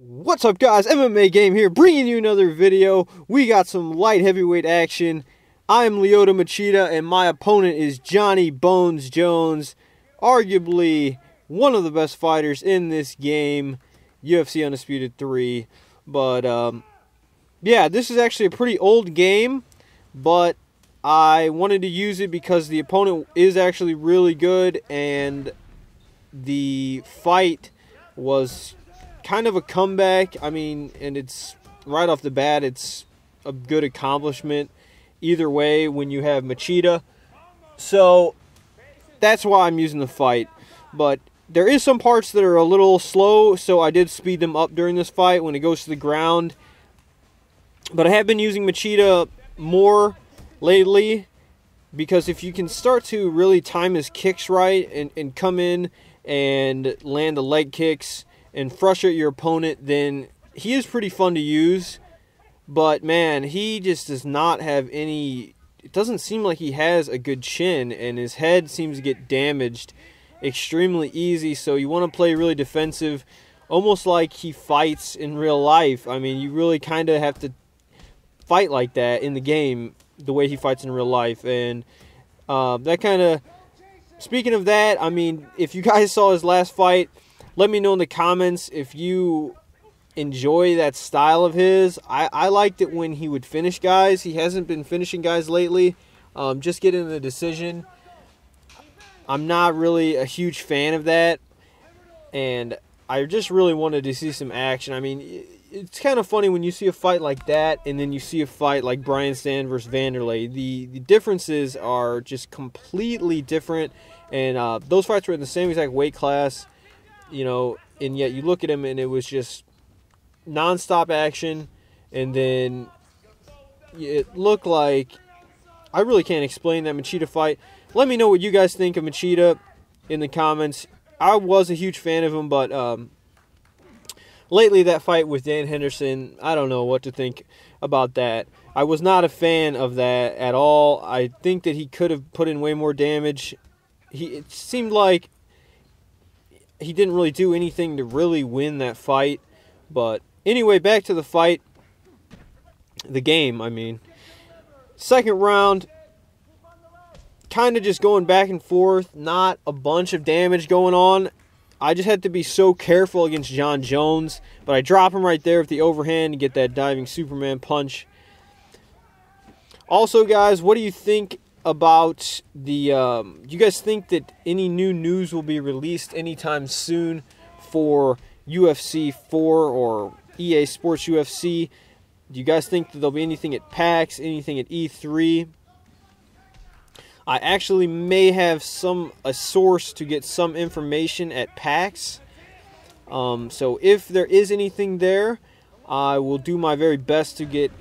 What's up, guys? MMA Game here, bringing you another video. We got some light heavyweight action. I'm Lyoto Machida, and my opponent is Johnny Bones Jones, arguably one of the best fighters in this game, UFC Undisputed 3. But, yeah, this is actually a pretty old game, but I wanted to use it because the opponent is actually really good, and the fight was kind of a comeback. I mean, and it's right off the bat, it's a good accomplishment either way when you have Machida. So that's why I'm using the fight. But there is some parts that are a little slow, so I did speed them up during this fight when it goes to the ground. But I have been using Machida more lately because if you can start to really time his kicks right and come in and land the leg kicks and frustrate your opponent, then he is pretty fun to use. But man, he just does not have any, it doesn't seem like he has a good chin, and his head seems to get damaged extremely easy. So you want to play really defensive, almost like he fights in real life. I mean, you really kind of have to fight like that in the game, the way he fights in real life. And that kind of, speaking of that, I mean, if you guys saw his last fight, let me know in the comments if you enjoy that style of his. I liked it when he would finish guys. He hasn't been finishing guys lately. Just getting the decision. I'm not really a huge fan of that. And I just really wanted to see some action. I mean, it's kind of funny when you see a fight like that and then you see a fight like Brian Stann versus Vanderlei. The differences are just completely different. And those fights were in the same exact weight class. You know, and yet you look at him and it was just non-stop action, and then it looked like, I really can't explain that Machida fight. Let me know what you guys think of Machida in the comments. I was a huge fan of him, but lately that fight with Dan Henderson, I don't know what to think about that. I was not a fan of that at all. I think that he could have put in way more damage. It seemed like he didn't really do anything to really win that fight. But anyway, back to the fight. The game, I mean. Second round, kind of just going back and forth. Not a bunch of damage going on. I just had to be so careful against John Jones. But I drop him right there with the overhand and get that diving Superman punch. Also, guys, what do you think about the, you guys think that any new news will be released anytime soon for UFC 4 or EA Sports UFC? Do you guys think that there'll be anything at PAX, anything at E3? I actually may have a source to get some information at PAX. So if there is anything there, I will do my very best to get,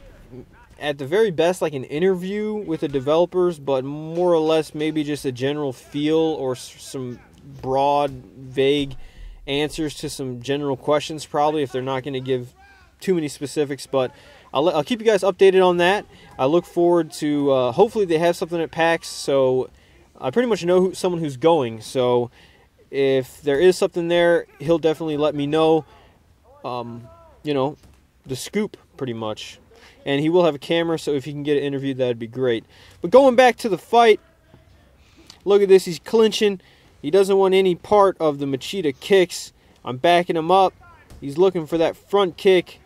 at the very best, like an interview with the developers, but more or less maybe just a general feel or some broad, vague answers to some general questions, probably, if they're not going to give too many specifics. But I'll keep you guys updated on that. I look forward to, hopefully they have something at PAX, so I pretty much know someone who's going. So if there is something there, he'll definitely let me know, you know, the scoop, pretty much. And he will have a camera, so if he can get an interview, that'd be great. But going back to the fight, look at this. He's clinching. He doesn't want any part of the Machida kicks. I'm backing him up. He's looking for that front kick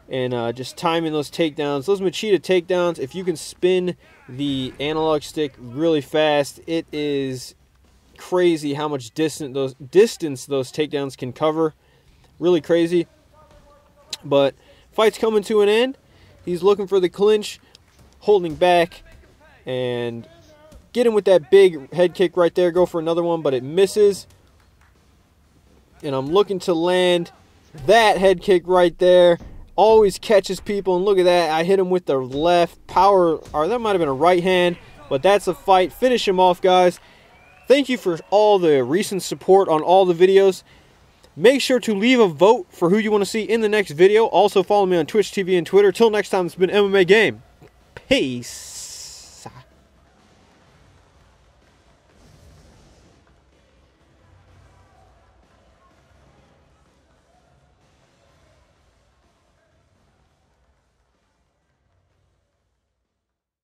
and just timing those takedowns. Those Machida takedowns, if you can spin the analog stick really fast, it is crazy how much distance those takedowns can cover. Really crazy. But fight's coming to an end. He's looking for the clinch, holding back, and get him with that big head kick right there. Go for another one, but it misses. And I'm looking to land that head kick right there. Always catches people, and look at that. I hit him with the left power, or that might have been a right hand, but that's a fight. Finish him off, guys. Thank you for all the recent support on all the videos. Make sure to leave a vote for who you want to see in the next video. Also, follow me on Twitch TV and Twitter. Till next time, it's been MMA Game. Peace.